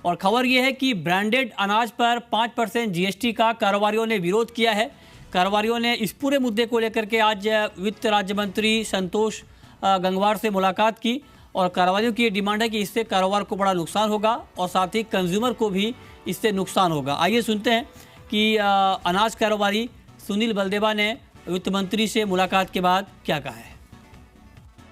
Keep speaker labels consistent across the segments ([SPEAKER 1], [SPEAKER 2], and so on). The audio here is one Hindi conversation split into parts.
[SPEAKER 1] और खबर यह है कि ब्रांडेड अनाज पर 5% जीएसटी का कारोबारियों ने विरोध किया है। कारोबारियों ने इस पूरे मुद्दे को लेकर के आज वित्त राज्य मंत्री संतोष गंगवार से मुलाकात की और कारोबारियों की ये डिमांड है कि इससे कारोबार को बड़ा नुकसान होगा और साथ ही कंज्यूमर को भी इससे नुकसान होगा। आइए सुनते हैं कि अनाज कारोबारी सुनील बलदेवा ने वित्त मंत्री से मुलाकात के बाद क्या कहा है।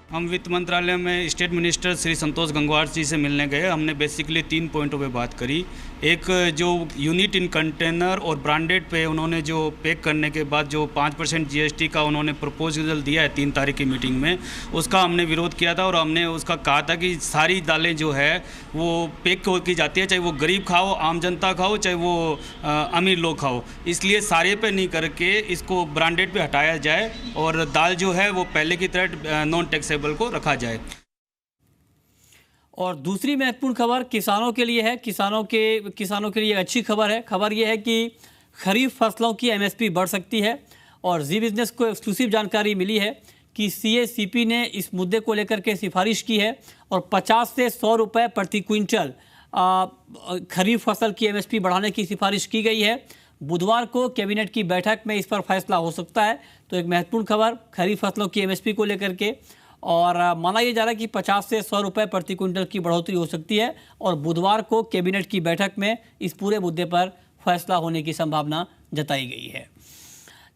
[SPEAKER 2] हम वित्त मंत्रालय में स्टेट मिनिस्टर श्री संतोष गंगवार जी से मिलने गए। हमने बेसिकली 3 पॉइंटों पे बात करी। एक जो यूनिट इन कंटेनर और ब्रांडेड पे उन्होंने जो पैक करने के बाद जो 5% जीएसटी का उन्होंने प्रपोजल दिया है 3 तारीख की मीटिंग में, उसका हमने विरोध किया था और हमने उसका कहा था कि सारी दालें जो है वो पैक की जाती है, चाहे वो गरीब खाओ, आम जनता खाओ, चाहे वो अमीर लोग खाओ, इसलिए सारे पे नहीं करके इसको ब्रांडेड पे हटाया जाए और दाल जो है वो पहले की तरह नॉन टैक्सेबल को रखा जाए।
[SPEAKER 1] और दूसरी महत्वपूर्ण खबर किसानों के लिए है। किसानों के लिए अच्छी खबर है। खबर यह है कि खरीफ फसलों की एमएसपी बढ़ सकती है और जी बिजनेस को एक्सक्लूसिव जानकारी मिली है कि सीएसीपी ने इस मुद्दे को लेकर के सिफारिश की है और 50 से 100 रुपये प्रति क्विंटल खरीफ फसल की एमएसपी बढ़ाने की सिफारिश की गई है। बुधवार को कैबिनेट की बैठक में इस पर फैसला हो सकता है। तो एक महत्वपूर्ण खबर खरीफ फसलों की एमएसपी को लेकर के, और माना यह जा रहा है कि 50 से 100 रुपये प्रति क्विंटल की बढ़ोतरी हो सकती है और बुधवार को कैबिनेट की बैठक में इस पूरे मुद्दे पर फैसला होने की संभावना जताई गई है।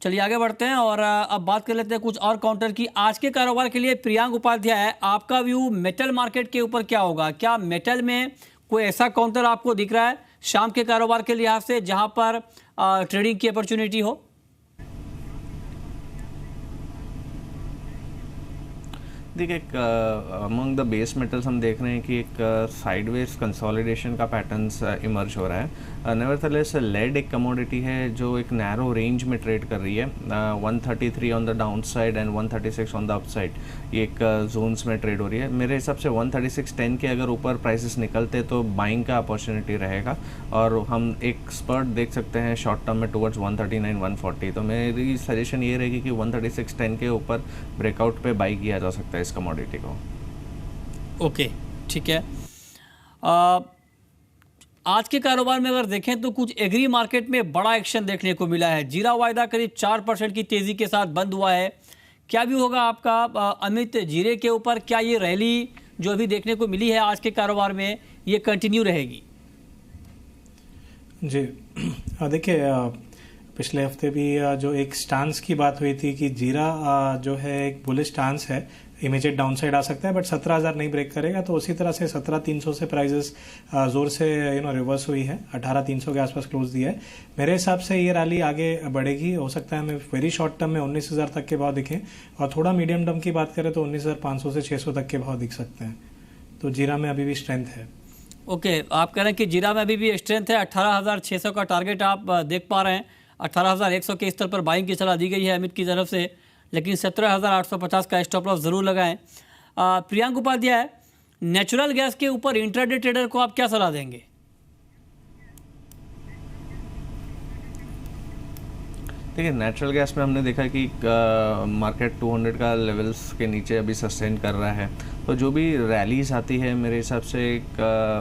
[SPEAKER 1] चलिए आगे बढ़ते हैं और अब बात कर लेते हैं कुछ और काउंटर की। आज के कारोबार के लिए प्रियांक उपाध्याय, आपका व्यू मेटल मार्केट के ऊपर क्या होगा? क्या मेटल में कोई ऐसा काउंटर आपको दिख रहा है शाम के कारोबार के लिहाज से जहां पर ट्रेडिंग की अपॉर्चुनिटी हो?
[SPEAKER 3] देखिए, अमंग द बेस मेटल्स हम देख रहे हैं कि एक साइडवेज कंसोलिडेशन का पैटर्न्स इमर्ज हो रहा है। नेवरथलेस लेड एक कमोडिटी है जो एक नैरो रेंज में ट्रेड कर रही है। 133 on the down side and 136 on the up side, ये एक जोन्स में ट्रेड हो रही है। मेरे हिसाब से 136.10 के अगर ऊपर प्राइसेस निकलते तो बाइंग का अपॉर्चुनिटी रहेगा और हम एक स्पर्ट देख सकते हैं शॉर्ट टर्म में टुवर्ड्स 139 140। तो मेरी सजेशन ये रहेगी कि 136.10 के ऊपर ब्रेकआउट पे बाई किया जा सकता है इस कमोडिटी को।
[SPEAKER 1] ओके, ठीक है। आज के कारोबार में अगर देखें तो कुछ एग्री मार्केट में बड़ा एक्शन देखने को मिला है। जीरा वायदा करीब 4% की तेजी के साथ बंद हुआ है। क्या भी होगा आपका अमित जीरे के ऊपर? क्या ये रैली जो अभी देखने को मिली है आज के कारोबार में ये कंटिन्यू रहेगी?
[SPEAKER 4] जी देखिए, पिछले हफ्ते भी जो एक स्टांस की बात हुई थी कि जीरा जो है एक बुलिश स्टांस है, इमीडिएट डाउनसाइड आ सकता है बट 17,000 नहीं ब्रेक करेगा। तो उसी तरह से 17,300 से प्राइजेस जोर से रिवर्स हुई है, 18,300 के आसपास क्लोज दिया है। मेरे हिसाब से ये रैली आगे बढ़ेगी। हो सकता है हमें वेरी शॉर्ट टर्म में 19,000 तक के भाव दिखें और थोड़ा मीडियम टर्म की बात करें तो 19,500 से 600 तक के भाव दिख सकते हैं। तो जीरा में अभी भी स्ट्रेंथ है।
[SPEAKER 1] ओके, आप कह रहे हैं कि जीरा में अभी भी स्ट्रेंथ है। 18,600 का टारगेट आप देख पा रहे हैं। 18,100 के स्तर पर बाइंग की सलाह दी गई है अमित की तरफ से, लेकिन 17,850 का स्टॉप लॉस जरूर लगाएं। प्रियांक उपाध्याय, नेचुरल गैस के ऊपर इंट्राडे ट्रेडर को आप क्या सलाह देंगे?
[SPEAKER 3] देखिए, नेचुरल गैस में हमने देखा कि मार्केट 200 का लेवल्स के नीचे अभी सस्टेन कर रहा है। तो जो भी रैलीज आती है मेरे हिसाब से एक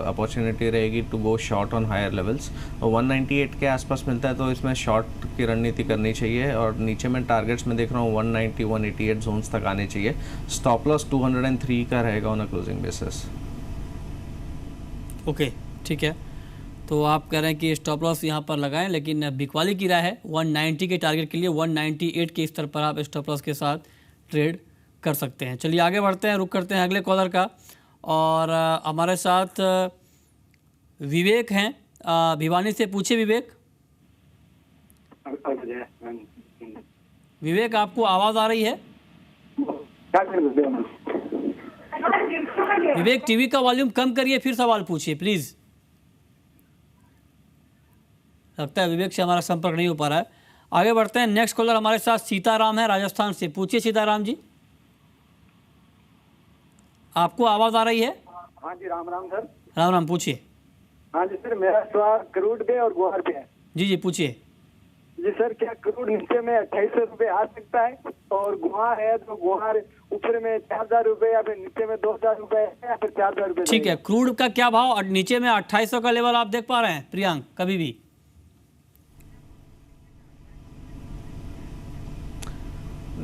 [SPEAKER 3] अपॉर्चुनिटी रहेगी to go short on higher levels. 198 के आसपास मिलता है तो इसमें शॉर्ट की रणनीति करनी चाहिए और नीचे में टारगेट्स में देख रहा हूँ 190 188 जोन्स तक आने चाहिए। स्टॉप लॉस 203 का रहेगा on a closing basis.
[SPEAKER 1] Okay, ठीक है। तो आप कह रहे हैं कि स्टॉप लॉस यहाँ पर लगाएं, लेकिन बिकवाली की राय है 190 के टारगेट के लिए 198 के स्तर पर आप स्टॉप लॉस के साथ ट्रेड कर सकते हैं। चलिए आगे बढ़ते हैं, रुक करते हैं अगले कॉलर का। और हमारे साथ विवेक हैं भिवानी से। पूछिए विवेक। विवेक, आपको आवाज़ आ रही है? विवेक, टीवी का वॉल्यूम कम करिए फिर सवाल पूछिए प्लीज़। लगता है विवेक से हमारा संपर्क नहीं हो पा रहा है। आगे बढ़ते हैं। नेक्स्ट कॉलर हमारे साथ सीताराम है राजस्थान से। पूछिए सीताराम जी, आपको आवाज़ आ रही है?
[SPEAKER 5] हाँ जी, राम राम सर।
[SPEAKER 1] राम राम, पूछिए।
[SPEAKER 5] हाँ जी सर, मेरा सवाल क्रूड पे और गुआर पे है।
[SPEAKER 1] जी जी, पूछिए।
[SPEAKER 5] जी सर, क्या क्रूड नीचे में 2800 रुपये आ सकता है? और गुहार है तो गुहार ऊपर में 4000 रुपये या फिर नीचे में 2000 रुपये या फिर 4000 रुपये?
[SPEAKER 1] ठीक है, क्रूड का क्या भाव? और नीचे में 2800 का लेवल आप देख पा रहे हैं प्रियांक कभी भी?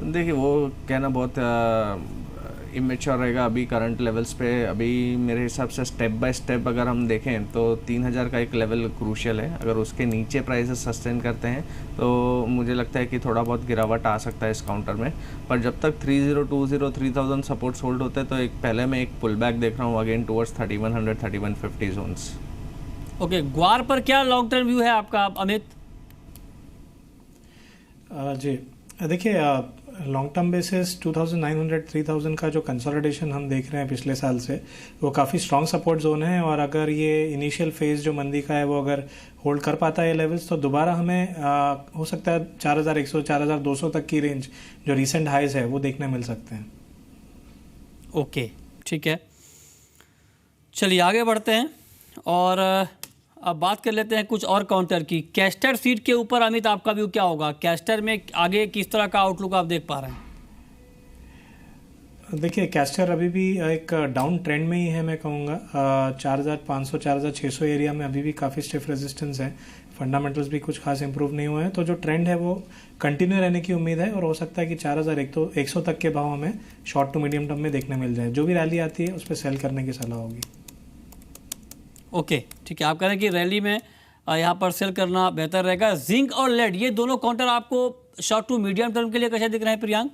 [SPEAKER 3] देखिए वो कहना बहुत इमेच्योर रहेगा अभी करंट लेवल्स पे। अभी मेरे हिसाब से स्टेप बाय स्टेप अगर हम देखें तो 3000 का एक लेवल क्रूशियल है। अगर उसके नीचे प्राइसेस सस्टेन करते हैं तो मुझे लगता है कि थोड़ा बहुत गिरावट आ सकता है इस काउंटर में। पर जब तक 3020 3000 सपोर्ट्स होल्ड होते हैं तो एक पहले मैं एक पुल बैक देख रहा हूँ अगेन टुवर्ड्स 3100 3150 जोन्स।
[SPEAKER 1] ओके, ग्वार पर क्या लॉन्ग टर्म व्यू है आपका अमित?
[SPEAKER 4] जी देखिए, लॉन्ग टर्म बेसिस 2900 3000 का जो कंसोलिडेशन हम देख रहे हैं पिछले साल से, वो काफ़ी स्ट्रॉन्ग सपोर्ट जोन है। और अगर ये इनिशियल फेज जो मंदी का है वो अगर होल्ड कर पाता है ये लेवल्स, तो दोबारा हमें हो सकता है 4100 4200 तक की रेंज जो रीसेंट हाइज है वो देखने मिल सकते हैं।
[SPEAKER 1] ओके, ठीक है, चलिए आगे बढ़ते हैं और अब बात कर लेते हैं कुछ और काउंटर की। कैस्टर सीट के ऊपर अमित आपका व्यू क्या होगा? कैस्टर में आगे किस तरह का आउटलुक आप देख पा रहे हैं?
[SPEAKER 4] देखिए, कैस्टर अभी भी एक डाउन ट्रेंड में ही है, मैं कहूँगा 4500 4600 एरिया में अभी भी काफ़ी स्टिफ रेजिस्टेंस है। फंडामेंटल्स भी कुछ खास इंप्रूव नहीं हुए हैं, तो जो ट्रेंड है वो कंटिन्यू रहने की उम्मीद है। और हो सकता है कि 4100 तक के भाव हमें शॉर्ट टू मीडियम टर्म में देखने मिल जाए। जो भी रैली आती है उस पर सेल करने की सलाह होगी।
[SPEAKER 1] ओके, ठीक है, आप कह रहे हैं कि रैली में यहाँ पर सेल करना बेहतर रहेगा। जिंक और लेड, ये दोनों काउंटर आपको शॉर्ट टू मीडियम टर्म के लिए कैसे दिख रहे हैं प्रियांक?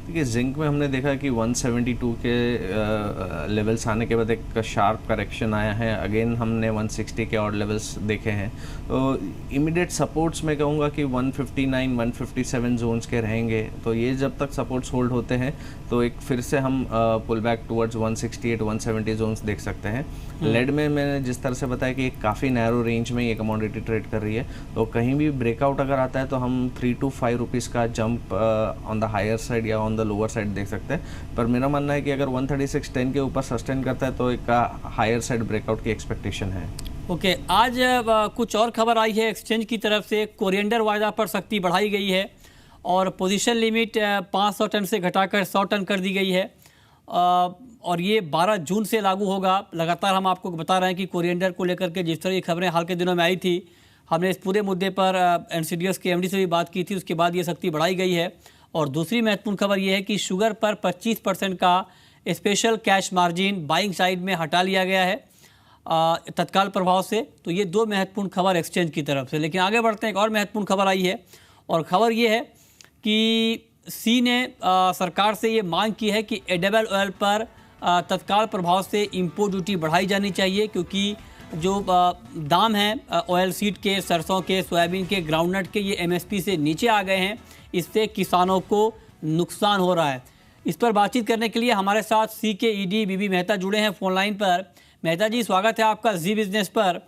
[SPEAKER 3] देखिए जिंक में हमने देखा कि 172 के लेवल्स आने के बाद एक शार्प करेक्शन आया है। अगेन हमने 160 के और लेवल्स देखे हैं। तो इमीडिएट सपोर्ट्स में कहूँगा कि 159 157 जोन्स के रहेंगे। तो ये जब तक सपोर्ट्स होल्ड होते हैं तो एक फिर से हम पुल बैक टुवर्ड्स 168 170 जोन्स देख सकते हैं। लेड में मैंने जिस तरह से बताया कि एक काफ़ी नैरो रेंज में ये कमोडिटी ट्रेड कर रही है, तो कहीं भी ब्रेकआउट अगर आता है तो हम 3 to 5 रुपीज़ का jump on the higher side या ऑन द लोअर साइड देख सकते हैं। पर मेरा मानना है कि अगर 136.10 के ऊपर सस्टेन करता है तो एक हायर साइड ब्रेकआउट की एक्सपेक्टेशन है।
[SPEAKER 1] ओके, आज कुछ और खबर आई है एक्सचेंज की तरफ से। कोरिएंडर वायदा पर सख्ती बढ़ाई गई है और पोजीशन लिमिट 500 टन से घटाकर 100 टन कर दी गई है और ये 12 जून से लागू होगा। लगातार हम आपको बता रहे हैं कि कोरिएंडर को लेकर के जिस तरह की खबरें हाल के दिनों में आई थी, हमने इस पूरे मुद्दे पर एनसीडीएक्स के एमडी से भी बात की थी। उसके बाद ये सख्ती बढ़ाई गई है। और दूसरी महत्वपूर्ण खबर ये है कि शुगर पर 25% का special cash margin buying side में हटा लिया गया है तत्काल प्रभाव से। तो ये दो महत्वपूर्ण खबर एक्सचेंज की तरफ से। लेकिन आगे बढ़ते हैं, एक और महत्वपूर्ण खबर आई है और खबर ये है कि सी ने सरकार से ये मांग की है कि एडिबल ऑयल पर तत्काल प्रभाव से इंपोर्ट ड्यूटी बढ़ाई जानी चाहिए, क्योंकि जो दाम हैं ऑयल सीड के, सरसों के, सोयाबीन के, ग्राउंडनट के, ये एमएसपी से नीचे आ गए हैं। इससे किसानों को नुकसान हो रहा है। इस पर बातचीत करने के लिए हमारे साथ सी के ईडी बीबी मेहता जुड़े हैं फ़ोन लाइन पर। मेहता जी, स्वागत है आपका जी बिजनेस पर।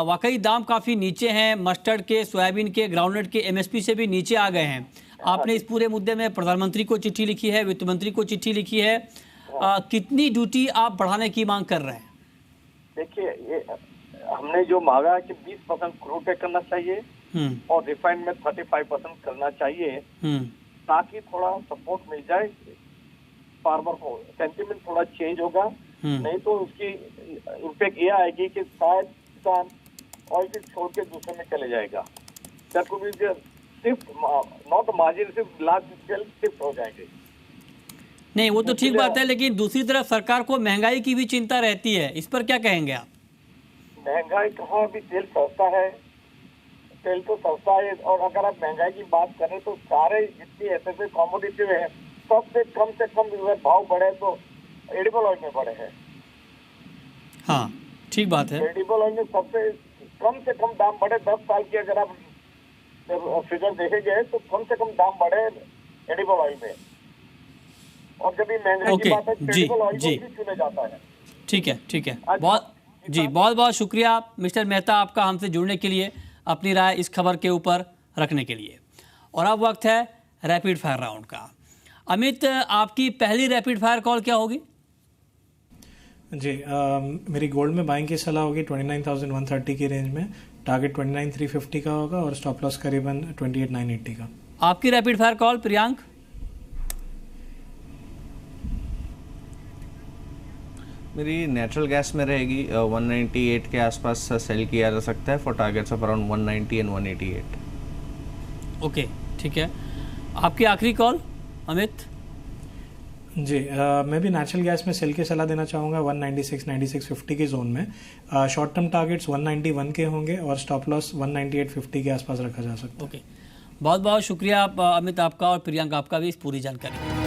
[SPEAKER 1] वाकई दाम काफ़ी नीचे हैं, मस्टर्ड के, सोयाबीन के, ग्राउंडनट के एमएसपी से भी नीचे आ गए हैं। आपने इस पूरे मुद्दे में प्रधानमंत्री को चिट्ठी लिखी है, वित्त मंत्री को चिट्ठी लिखी है। कितनी ड्यूटी आप बढ़ाने की मांग कर रहे हैं?
[SPEAKER 6] देखिए, ये हमने जो मांगा है कि 20% क्रूड पे करना चाहिए और रिफाइंड में 35% करना चाहिए, ताकि थोड़ा सपोर्ट मिल जाए फार्मर को, सेंटिमेंट थोड़ा चेंज होगा। नहीं तो उसकी इम्पैक्ट ये आएगी कि शायद किसान ऑयल सीड छोड़ के दूसरे में चले जाएगा। सिर्फ नॉट मार्जिन, सिर्फ लार्ज स्केल शिफ्ट हो जाएंगे।
[SPEAKER 1] नहीं, वो तो ठीक बात है, लेकिन दूसरी तरफ सरकार को महंगाई की भी चिंता रहती है। इस पर क्या कहेंगे आप?
[SPEAKER 6] महंगाई कहाँ? अभी तेल सस्ता है, तेल तो सस्ता है। और अगर आप महंगाई की बात करें तो सारे जितनी ऐसे कॉमोडिटी है सबसे कम भाव बढ़े तो एडिबल ऑयल में बढ़े हैं।
[SPEAKER 1] हाँ, ठीक बात है।
[SPEAKER 6] एडिबल ऑयल में सबसे कम दाम बढ़े। 10 साल की अगर आप फिगर देखेंगे तो कम से कम दाम बढ़े एडिबल ऑयल में। और जब भी महंगाई की बात है एडिबल ऑयल को भी चुना जाता है।
[SPEAKER 1] ठीक है, ठीक है। बहुत बहुत शुक्रिया मिस्टर मेहता आपका हमसे जुड़ने के लिए, अपनी राय इस खबर के ऊपर रखने के लिए। और अब वक्त है रैपिड फायर राउंड का। अमित, आपकी पहली रैपिड फायर कॉल क्या होगी?
[SPEAKER 4] जी मेरी गोल्ड में बाइंग की सलाह होगी 29,130 की रेंज में, टारगेट 29,350 का होगा और स्टॉप लॉस करीबन 28,980 का।
[SPEAKER 1] आपकी रैपिड फायर कॉल प्रियांक।
[SPEAKER 3] मेरी नेचुरल गैस में रहेगी 198 के आसपास सेल किया जा सकता है for targets of around 190 and 188।
[SPEAKER 1] Okay ठीक है, आपकी आखिरी कॉल अमित।
[SPEAKER 4] जी मैं भी नेचुरल गैस में सेल की सलाह देना चाहूँगा 196-9650 की जोन में। शॉर्ट टर्म टारगेट्स 191 के होंगे और स्टॉप लॉस 198.50 के आसपास रखा जा सकता है।
[SPEAKER 1] ओके बहुत बहुत शुक्रिया अमित आपका और प्रियांका आपका भी इस पूरी जानकारी।